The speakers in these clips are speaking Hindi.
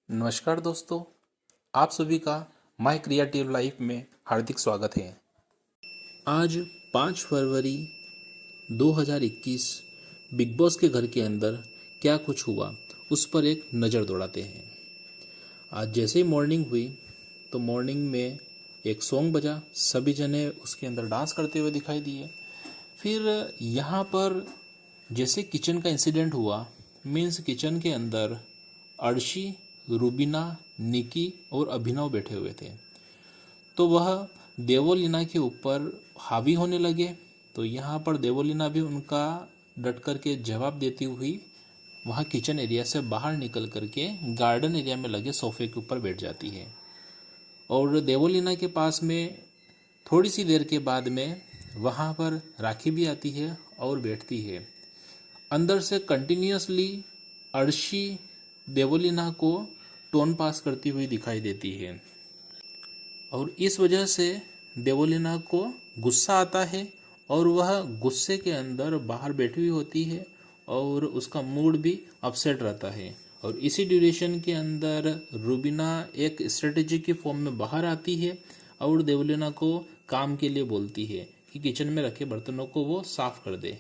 नमस्कार दोस्तों, आप सभी का माय क्रिएटिव लाइफ में हार्दिक स्वागत है। आज 5 फरवरी 2021 बिग बॉस के घर के अंदर क्या कुछ हुआ उस पर एक नज़र दौड़ाते हैं। आज जैसे ही मॉर्निंग हुई तो मॉर्निंग में एक सॉन्ग बजा, सभी जने उसके अंदर डांस करते हुए दिखाई दिए। फिर यहाँ पर जैसे किचन का इंसिडेंट हुआ, मीन्स किचन के अंदर अर्शी, रूबीना, निकी और अभिनव बैठे हुए थे, तो वह देवोलीना के ऊपर हावी होने लगे। तो यहाँ पर देवोलीना भी उनका डट कर के जवाब देती हुई वहाँ किचन एरिया से बाहर निकल करके गार्डन एरिया में लगे सोफे के ऊपर बैठ जाती है। और देवोलीना के पास में थोड़ी सी देर के बाद में वहाँ पर राखी भी आती है और बैठती है। अंदर से कंटिन्यूसली अर्शी देवोलीना को टोन पास करती हुई दिखाई देती है और इस वजह से देवोलीना को गुस्सा आता है और वह गुस्से के अंदर बाहर बैठी हुई होती है और उसका मूड भी अपसेट रहता है। और इसी ड्यूरेशन के अंदर रूबीना एक स्ट्रेटेजी की फॉर्म में बाहर आती है और देवोलीना को काम के लिए बोलती है कि किचन में रखे बर्तनों को वो साफ कर दे।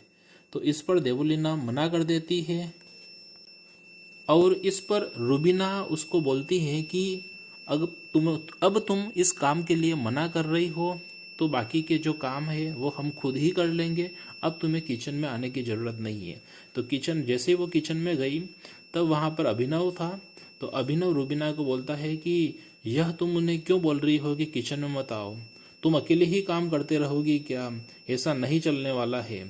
तो इस पर देवोलीना मना कर देती है और इस पर रूबीना उसको बोलती है कि अब तुम इस काम के लिए मना कर रही हो तो बाकी के जो काम है वो हम खुद ही कर लेंगे, अब तुम्हें किचन में आने की ज़रूरत नहीं है। तो किचन जैसे वो किचन में गई तब वहाँ पर अभिनव था। तो अभिनव रूबीना को बोलता है कि यह तुम उन्हें क्यों बोल रही हो कि किचन में मत आओ, तुम अकेले ही काम करते रहोगी क्या? ऐसा नहीं चलने वाला है।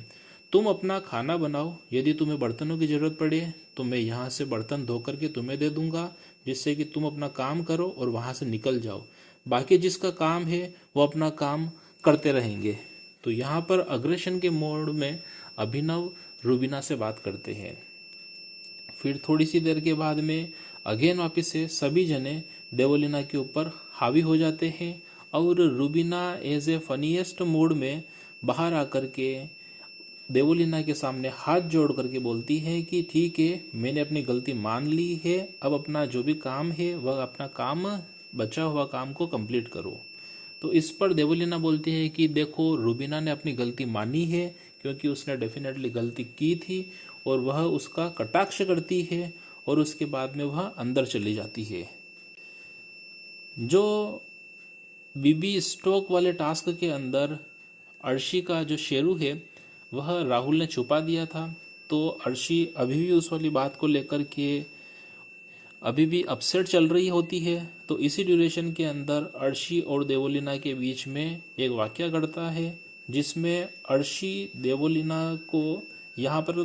तुम अपना खाना बनाओ, यदि तुम्हें बर्तनों की ज़रूरत पड़े तो मैं यहाँ से बर्तन धो करके तुम्हें दे दूँगा, जिससे कि तुम अपना काम करो और वहाँ से निकल जाओ। बाकी जिसका काम है वो अपना काम करते रहेंगे। तो यहाँ पर अग्रेशन के मोड में अभिनव रूबीना से बात करते हैं। फिर थोड़ी सी देर के बाद में अगेन वापस से सभी जने देवोलीना के ऊपर हावी हो जाते हैं और Rubina as a funniest mood में बाहर आकर के देवोलीना के सामने हाथ जोड़ करके बोलती है कि ठीक है, मैंने अपनी गलती मान ली है, अब अपना जो भी काम है वह अपना काम, बचा हुआ काम को कंप्लीट करो। तो इस पर देवोलीना बोलती है कि देखो, रूबीना ने अपनी गलती मानी है क्योंकि उसने डेफिनेटली गलती की थी और वह उसका कटाक्ष करती है और उसके बाद में वह अंदर चली जाती है। जो बीबी स्टॉक वाले टास्क के अंदर अर्शी का जो शेरू है वह राहुल ने छुपा दिया था, तो अर्शी अभी भी उस वाली बात को लेकर के अभी भी अपसेट चल रही होती है। तो इसी ड्यूरेशन के अंदर अर्शी और देवोलीना के बीच में एक वाकया घटता है जिसमें अर्शी देवोलीना को यहाँ पर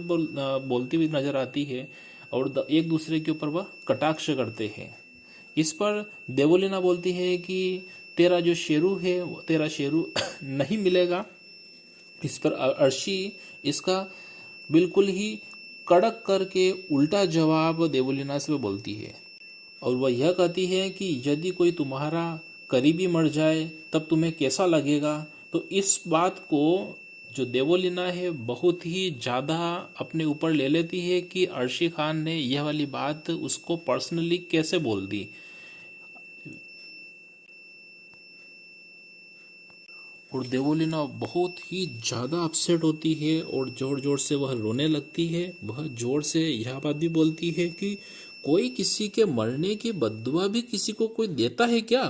बोलती हुई नजर आती है और एक दूसरे के ऊपर वह कटाक्ष करते हैं। इस पर देवोलीना बोलती है कि तेरा जो शेरू है वो तेरा शेरू नहीं मिलेगा। इस पर अर्शी इसका बिल्कुल ही कड़क करके उल्टा जवाब देवोलीना से बोलती है और वह यह कहती है कि यदि कोई तुम्हारा करीबी मर जाए तब तुम्हें कैसा लगेगा। तो इस बात को जो देवोलीना है बहुत ही ज़्यादा अपने ऊपर ले लेती है कि अर्शी खान ने यह वाली बात उसको पर्सनली कैसे बोल दी। और देवोलीना बहुत ही ज़्यादा अपसेट होती है और ज़ोर ज़ोर से वह रोने लगती है। वह ज़ोर से यह बात भी बोलती है कि कोई किसी के मरने की बद्दुआ भी किसी को कोई देता है क्या?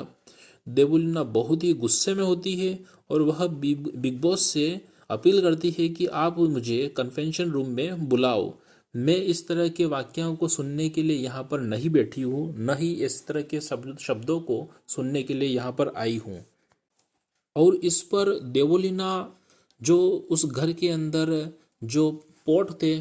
देवोलीना बहुत ही गुस्से में होती है और वह बिग बॉस से अपील करती है कि आप मुझे कन्वेंशन रूम में बुलाओ। मैं इस तरह के वाक्यों को सुनने के लिए यहाँ पर नहीं बैठी हूँ, न ही इस तरह के शब्दों को सुनने के लिए यहाँ पर आई हूँ। और इस पर देवोलीना जो उस घर के अंदर जो पॉट थे,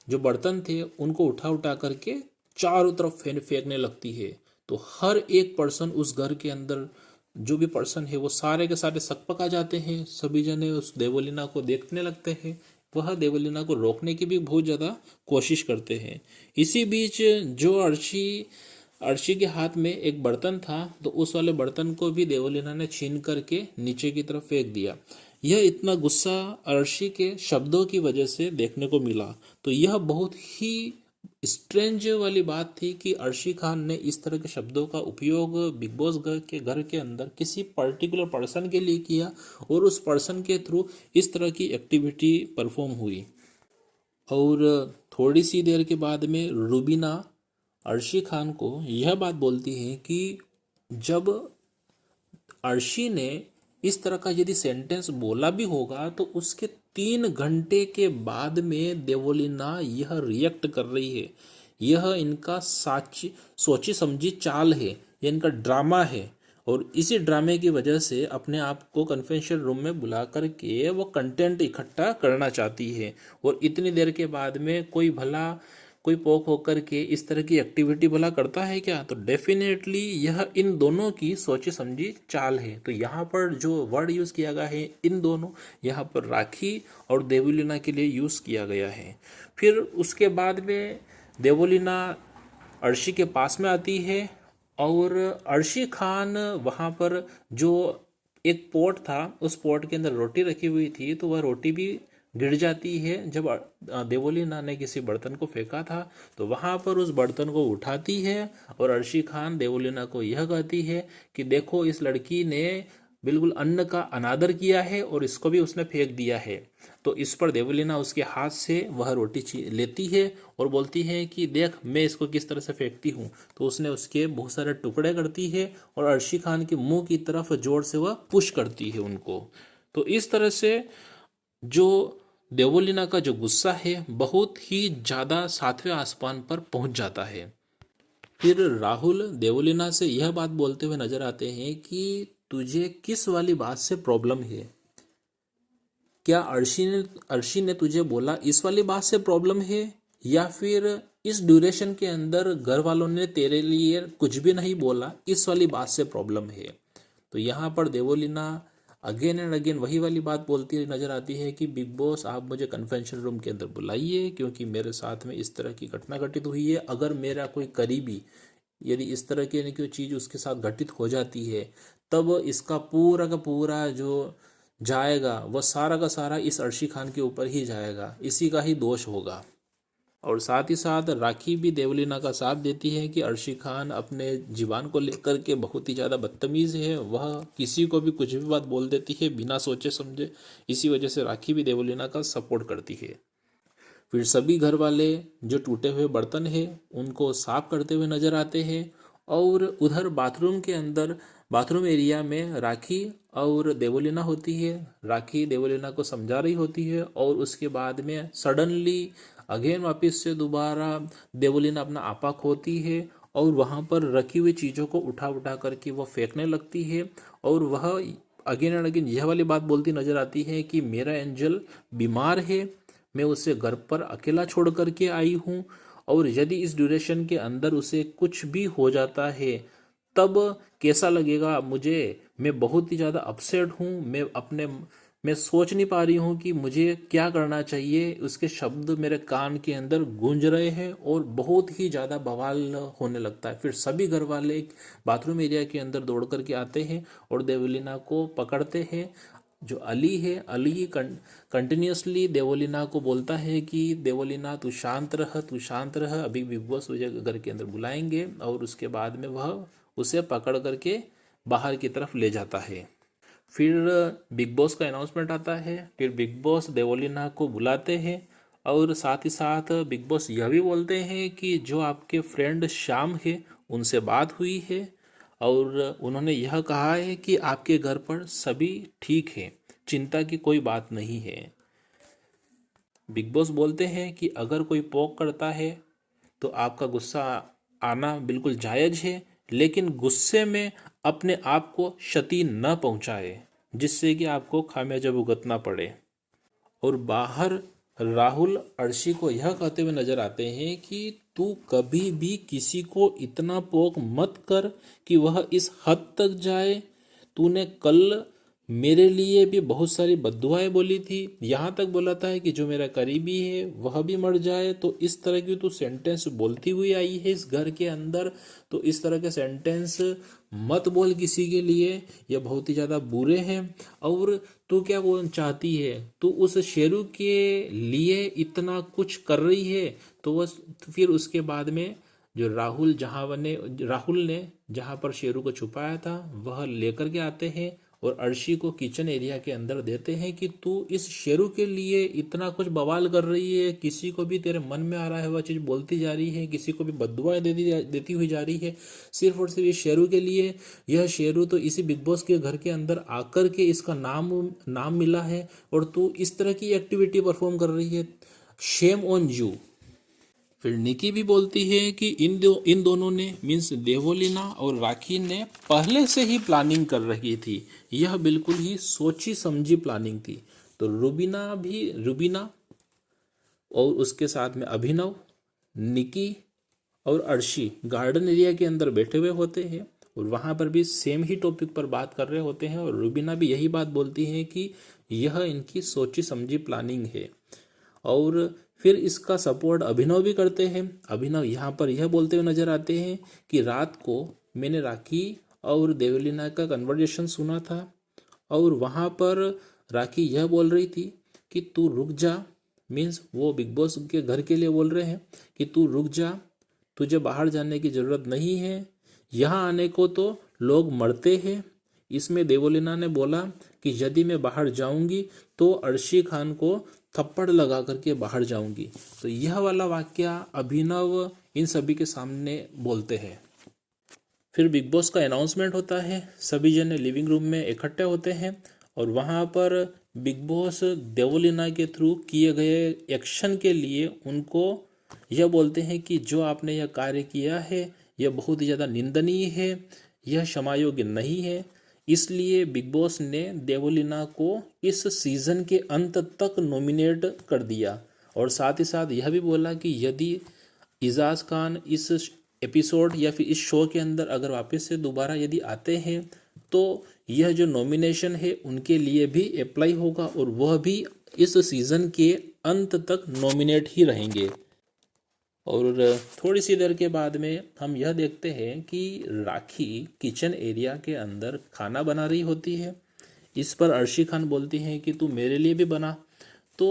जो बर्तन थे, उनको उठा उठा करके चारों तरफ फेंकने लगती है। तो हर एक पर्सन उस घर के अंदर जो भी पर्सन है वो सारे के सारे सकपका जाते हैं। सभी जने उस देवोलीना को देखने लगते हैं। वह देवोलीना को रोकने की भी बहुत ज़्यादा कोशिश करते हैं। इसी बीच जो अर्शी के हाथ में एक बर्तन था तो उस वाले बर्तन को भी देवोलीना ने छीन करके नीचे की तरफ फेंक दिया। यह इतना गुस्सा अर्शी के शब्दों की वजह से देखने को मिला। तो यह बहुत ही स्ट्रेंज वाली बात थी कि अर्शी खान ने इस तरह के शब्दों का उपयोग बिग बॉस घर के अंदर किसी पर्टिकुलर पर्सन के लिए किया और उस पर्सन के थ्रू इस तरह की एक्टिविटी परफॉर्म हुई। और थोड़ी सी देर के बाद में रुबीना अर्शी खान को यह बात बोलती है कि जब अर्शी ने इस तरह का यदि सेंटेंस बोला भी होगा तो उसके 3 घंटे के बाद में देवोलीना यह रिएक्ट कर रही है। यह इनका सोची समझी चाल है, यह इनका ड्रामा है और इसी ड्रामे की वजह से अपने आप को कन्वेंशन रूम में बुला करके वो कंटेंट इकट्ठा करना चाहती है। और इतनी देर के बाद में कोई पोक होकर के इस तरह की एक्टिविटी भला करता है क्या? तो डेफिनेटली यह इन दोनों की सोची समझी चाल है। तो यहाँ पर जो वर्ड यूज़ किया गया है इन दोनों, यहाँ पर राखी और देवोलीना के लिए यूज़ किया गया है। फिर उसके बाद में देवोलीना अर्शी के पास में आती है और अर्शी खान वहाँ पर जो एक पॉट था उस पॉट के अंदर रोटी रखी हुई थी तो वह रोटी भी गिर जाती है। जब देवोलीना ने किसी बर्तन को फेंका था तो वहाँ पर उस बर्तन को उठाती है और अर्शी खान देवोलीना को यह कहती है कि देखो इस लड़की ने बिल्कुल अन्न का अनादर किया है और इसको भी उसने फेंक दिया है। तो इस पर देवोलीना उसके हाथ से वह रोटी लेती है और बोलती है कि देख मैं इसको किस तरह से फेंकती हूँ। तो उसने उसके बहुत सारे टुकड़े करती है और अर्शी खान के मुंह की तरफ जोर से वह पुश करती है उनको। तो इस तरह से जो देवोलीना का जो गुस्सा है बहुत ही ज़्यादा 7वें आसमान पर पहुंच जाता है। फिर राहुल देवोलीना से यह बात बोलते हुए नजर आते हैं कि तुझे किस वाली बात से प्रॉब्लम है? क्या अर्शी ने तुझे बोला इस वाली बात से प्रॉब्लम है या फिर इस ड्यूरेशन के अंदर घर वालों ने तेरे लिए कुछ भी नहीं बोला इस वाली बात से प्रॉब्लम है? तो यहाँ पर देवोलीना अगेन एंड अगेन वही वाली बात बोलती हुई नजर आती है कि बिग बॉस आप मुझे कन्वेंशन रूम के अंदर बुलाइए क्योंकि मेरे साथ में इस तरह की घटना घटित हुई है। अगर मेरा कोई करीबी यदि इस तरह की यानी कोई चीज़ उसके साथ घटित हो जाती है तब इसका पूरा का पूरा जो जाएगा वह सारा का सारा इस अर्शी खान के ऊपर ही जाएगा, इसी का ही दोष होगा। और साथ ही साथ राखी भी देवलीना का साथ देती है कि अर्शी खान अपने जीवन को लेकर के बहुत ही ज़्यादा बदतमीज़ है, वह किसी को भी कुछ भी बात बोल देती है बिना सोचे समझे। इसी वजह से राखी भी देवलीना का सपोर्ट करती है। फिर सभी घर वाले जो टूटे हुए बर्तन हैं उनको साफ करते हुए नजर आते हैं और उधर बाथरूम के अंदर बाथरूम एरिया में राखी और देवोलीना होती है। राखी देवोलीना को समझा रही होती है और उसके बाद में सडनली अगेन वापस से दोबारा देवोलीना अपना आपा खोती है और वहाँ पर रखी हुई चीज़ों को उठा उठा करके वो फेंकने लगती है और वह अगेन एंड अगेन यह वाली बात बोलती नजर आती है कि मेरा एंजल बीमार है, मैं उसे घर पर अकेला छोड़ करके आई हूँ और यदि इस ड्यूरेशन के अंदर उसे कुछ भी हो जाता है तब कैसा लगेगा मुझे। मैं बहुत ही ज़्यादा अपसेट हूँ, मैं सोच नहीं पा रही हूँ कि मुझे क्या करना चाहिए। उसके शब्द मेरे कान के अंदर गूंज रहे हैं और बहुत ही ज़्यादा बवाल होने लगता है। फिर सभी घर वाले बाथरूम एरिया के अंदर दौड़ करके आते हैं और देवलीना को पकड़ते हैं। जो अली है, अली कंटिन्यूसली देवोलीना को बोलता है कि देवोलीना तू शांत रह, अभी बिग बॉस तुझे घर के अंदर बुलाएंगे और उसके बाद में वह उसे पकड़ करके बाहर की तरफ ले जाता है। फिर बिग बॉस का अनाउंसमेंट आता है। फिर बिग बॉस देवोलीना को बुलाते हैं और साथ ही साथ बिग बॉस यह भी बोलते हैं कि जो आपके फ्रेंड श्याम है उनसे बात हुई है और उन्होंने यह कहा है कि आपके घर पर सभी ठीक है, चिंता की कोई बात नहीं है। बिग बॉस बोलते हैं कि अगर कोई पोक करता है तो आपका गुस्सा आना बिल्कुल जायज़ है, लेकिन गुस्से में अपने आप को क्षति न पहुंचाए जिससे कि आपको खामियाजा भुगतना पड़े। और बाहर राहुल अर्शी को यह कहते हुए नजर आते हैं कि तू कभी भी किसी को इतना पोक मत कर कि वह इस हद तक जाए। तूने कल मेरे लिए भी बहुत सारी बद्दुआएं बोली थी, यहाँ तक बोला था कि जो मेरा करीबी है वह भी मर जाए। तो इस तरह की तू सेंटेंस बोलती हुई आई है इस घर के अंदर, तो इस तरह के सेंटेंस मत बोल किसी के लिए, यह बहुत ही ज़्यादा बुरे हैं। और तू क्या बोलना चाहती है? तू उस शेरू के लिए इतना कुछ कर रही है फिर उसके बाद में जो राहुल ने जहाँ पर शेरू को छुपाया था वह लेकर के आते हैं और अर्शी को किचन एरिया के अंदर देते हैं कि तू इस शेरू के लिए इतना कुछ बवाल कर रही है, किसी को भी तेरे मन में आ रहा है वह चीज़ बोलती जा रही है, किसी को भी बद्दुआएं देती हुई जा रही है सिर्फ और सिर्फ इस शेरू के लिए। यह शेरू तो इसी बिग बॉस के घर के अंदर आकर के इसका नाम मिला है और तू इस तरह की एक्टिविटी परफॉर्म कर रही है, शेम ऑन यू। फिर निकी भी बोलती है कि इन दोनों ने मीन्स देवोलीना और राखी ने पहले से ही प्लानिंग कर रही थी, यह बिल्कुल ही सोची समझी प्लानिंग थी। तो रुबीना और उसके साथ में अभिनव, निकी और अर्शी गार्डन एरिया के अंदर बैठे हुए होते हैं और वहाँ पर भी सेम ही टॉपिक पर बात कर रहे होते हैं और रुबीना भी यही बात बोलती है कि यह इनकी सोची समझी प्लानिंग है। और फिर इसका सपोर्ट अभिनव भी करते हैं। अभिनव यहाँ पर यह बोलते हुए नजर आते हैं कि रात को मैंने राखी और देवलीना का कन्वर्जेशन सुना था और वहाँ पर राखी यह बोल रही थी कि तू रुक जा, मीन्स वो बिग बॉस के घर के लिए बोल रहे हैं कि तू रुक जा, तुझे बाहर जाने की ज़रूरत नहीं है, यहाँ आने को तो लोग मरते हैं। इसमें देवलीना ने बोला कि यदि मैं बाहर जाऊंगी तो अर्शी खान को थप्पड़ लगा करके बाहर जाऊंगी। तो यह वाला वाक्य अभिनव इन सभी के सामने बोलते हैं। फिर बिग बॉस का अनाउंसमेंट होता है, सभी जने लिविंग रूम में इकट्ठे होते हैं और वहाँ पर बिग बॉस देवलीना के थ्रू किए गए एक्शन के लिए उनको यह बोलते हैं कि जो आपने यह कार्य किया है यह बहुत ही ज़्यादा निंदनीय है, यह क्षमायोग्य नहीं है। इसलिए बिग बॉस ने देवलीना को इस सीज़न के अंत तक नॉमिनेट कर दिया और साथ ही साथ यह भी बोला कि यदि इजाज़ खान इस एपिसोड या फिर इस शो के अंदर अगर वापस से दोबारा यदि आते हैं तो यह जो नॉमिनेशन है उनके लिए भी अप्लाई होगा और वह भी इस सीज़न के अंत तक नॉमिनेट ही रहेंगे। और थोड़ी सी देर के बाद में हम यह देखते हैं कि राखी किचन एरिया के अंदर खाना बना रही होती है। इस पर अर्शी खान बोलती है कि तू मेरे लिए भी बना। तो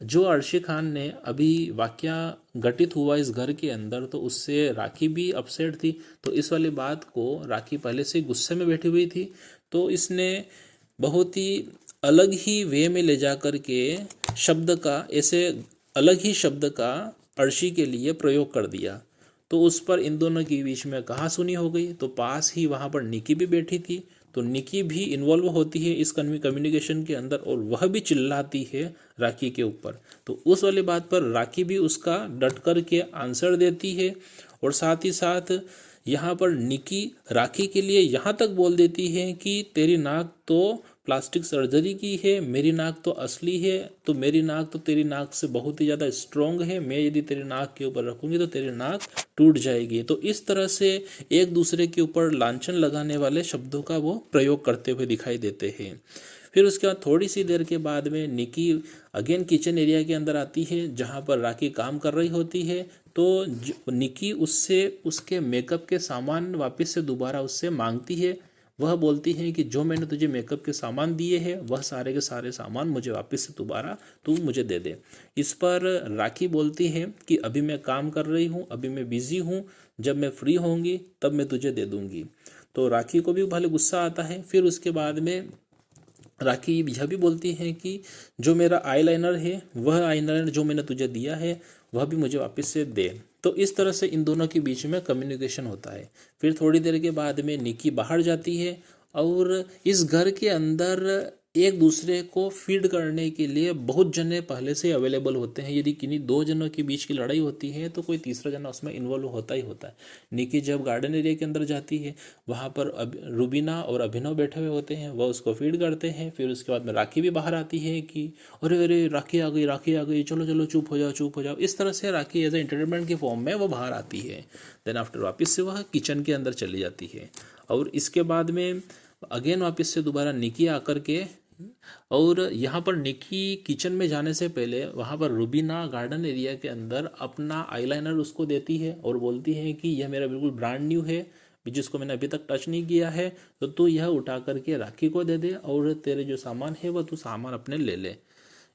जो अर्शी खान ने अभी वाकया घटित हुआ इस घर के अंदर तो उससे राखी भी अपसेट थी। तो इस वाली बात को राखी पहले से गुस्से में बैठी हुई थी, तो इसने बहुत ही अलग ही वे में ले जा कर के अलग ही शब्द का अर्शी के लिए प्रयोग कर दिया। तो उस पर इन दोनों के बीच में कहासुनी हो गई। तो पास ही वहाँ पर निकी भी बैठी थी, तो निकी भी इन्वॉल्व होती है इस कम्युनिकेशन के अंदर और वह भी चिल्लाती है राखी के ऊपर। तो उस वाली बात पर राखी भी उसका डट कर के आंसर देती है और साथ ही साथ यहाँ पर निकी राखी के लिए यहाँ तक बोल देती है कि तेरी नाक तो प्लास्टिक सर्जरी की है, मेरी नाक तो असली है, तो मेरी नाक तो तेरी नाक से बहुत ही ज़्यादा स्ट्रॉन्ग है, मैं यदि तेरी नाक के ऊपर रखूँगी तो तेरी नाक टूट जाएगी। तो इस तरह से एक दूसरे के ऊपर लांछन लगाने वाले शब्दों का वो प्रयोग करते हुए दिखाई देते हैं। फिर उसके बाद थोड़ी सी देर के बाद में निकी अगेन किचन एरिया के अंदर आती है जहाँ पर राखी काम कर रही होती है। तो निकी उससे उसके मेकअप के सामान वापस से दोबारा उससे मांगती है। वह बोलती है कि जो मैंने तुझे मेकअप के सामान दिए हैं वह सारे के सारे सामान मुझे वापस से दोबारा तू मुझे दे दे। इस पर राखी बोलती है कि अभी मैं काम कर रही हूँ, अभी मैं बिजी हूँ, जब मैं फ्री होंगी तब मैं तुझे दे दूँगी। तो राखी को भी भले गुस्सा आता है। फिर उसके बाद में राखी यह भी बोलती है कि जो मेरा आईलाइनर है वह आईलाइनर जो मैंने तुझे दिया है वह भी मुझे वापस से दे। तो इस तरह से इन दोनों के बीच में कम्युनिकेशन होता है। फिर थोड़ी देर के बाद में निकी बाहर जाती है और इस घर के अंदर एक दूसरे को फीड करने के लिए बहुत जने पहले से अवेलेबल होते हैं। यदि किन्हीं दो जनों के बीच की लड़ाई होती है तो कोई तीसरा जना उसमें इन्वॉल्व होता ही होता है। निकी जब गार्डन एरिया के अंदर जाती है वहाँ पर रुबीना और अभिनव बैठे हुए होते हैं, वह उसको फीड करते हैं। फिर उसके बाद में राखी भी बाहर आती है कि अरे अरे राखी आ गई, चलो चलो चुप हो जाओ। इस तरह से राखी एज ए एंटरटेनमेंट के फॉर्म में वो बाहर आती है। देन आफ्टर वापस से वह किचन के अंदर चली जाती है और इसके बाद में अगेन वापस से दोबारा निकी आकर के और यहाँ पर निकी किचन में जाने से पहले वहाँ पर रुबीना गार्डन एरिया के अंदर अपना आईलाइनर उसको देती है और बोलती है कि यह मेरा बिल्कुल ब्रांड न्यू है, जिसको मैंने अभी तक टच नहीं किया है, तो तू यह उठा करके राखी को दे दे और तेरे जो सामान है वह तू सामान अपने ले ले।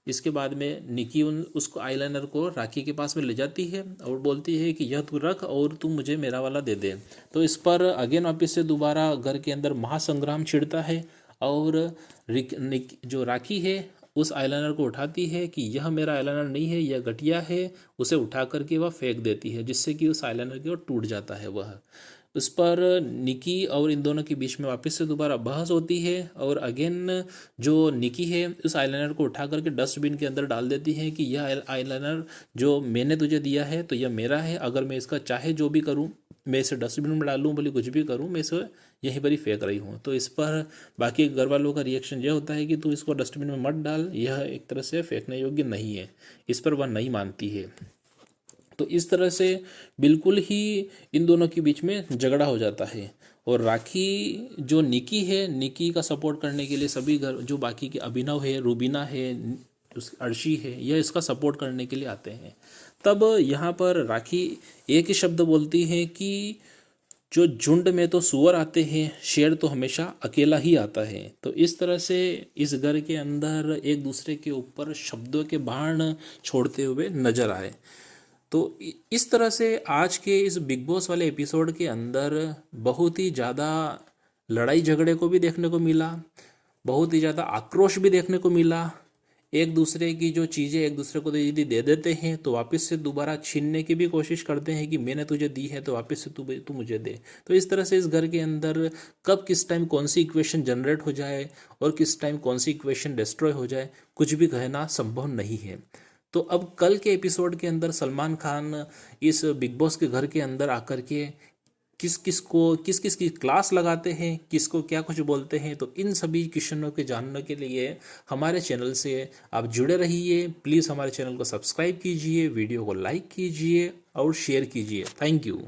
इसके बाद में निकी उसको आईलाइनर को राखी के पास में ले जाती है और बोलती है कि यह तू रख और तू मुझे मेरा वाला दे दे। तो इस पर अगेन वापस से दोबारा घर के अंदर महासंग्राम छिड़ता है और जो राखी है उस आईलाइनर को उठाती है कि यह मेरा आईलाइनर नहीं है, यह घटिया है, उसे उठा करके वह फेंक देती है, जिससे कि उस आईलाइनर की ओर टूट जाता है वह। उस पर निकी और इन दोनों के बीच में वापस से दोबारा बहस होती है और अगेन जो निकी है उस आईलाइनर को उठा करके डस्टबिन के अंदर डाल देती है कि यह आईलाइनर जो मैंने तुझे दिया है तो यह मेरा है, अगर मैं इसका चाहे जो भी करूं, मैं इसे डस्टबिन में डालूं, बोले कुछ भी करूं, मैं इसे यहीं पर ही फेंक रही हूँ। तो इस पर बाकी घर वालों का रिएक्शन यह होता है कि तू इसको डस्टबिन में मत डाल, यह एक तरह से फेंकने योग्य नहीं है। इस पर वह नहीं मानती है। तो इस तरह से बिल्कुल ही इन दोनों के बीच में झगड़ा हो जाता है और राखी जो निकी है, निकी का सपोर्ट करने के लिए सभी घर जो बाकी के अभिनव है, रूबीना है, अर्शी है, यह इसका सपोर्ट करने के लिए आते हैं। तब यहाँ पर राखी एक ही शब्द बोलती है कि जो झुंड में तो सुअर आते हैं, शेर तो हमेशा अकेला ही आता है। तो इस तरह से इस घर के अंदर एक दूसरे के ऊपर शब्दों के बाण छोड़ते हुए नजर आए। तो इस तरह से आज के इस बिग बॉस वाले एपिसोड के अंदर बहुत ही ज़्यादा लड़ाई झगड़े को भी देखने को मिला, बहुत ही ज़्यादा आक्रोश भी देखने को मिला। एक दूसरे की जो चीज़ें एक दूसरे को यदि दे देते हैं तो वापस से दोबारा छीनने की भी कोशिश करते हैं कि मैंने तुझे दी है तो वापस से तू मुझे दे। तो इस तरह से इस घर के अंदर कब किस टाइम कौन सी इक्वेशन जनरेट हो जाए और किस टाइम कौन सी इक्वेशन डिस्ट्रॉय हो जाए, कुछ भी कहना संभव नहीं है। तो अब कल के एपिसोड के अंदर सलमान खान इस बिग बॉस के घर के अंदर आकर के किस किस की क्लास लगाते हैं, किसको क्या कुछ बोलते हैं, तो इन सभी क्वेश्चनों के जानने के लिए हमारे चैनल से आप जुड़े रहिए। प्लीज़ हमारे चैनल को सब्सक्राइब कीजिए, वीडियो को लाइक कीजिए और शेयर कीजिए। Thank you.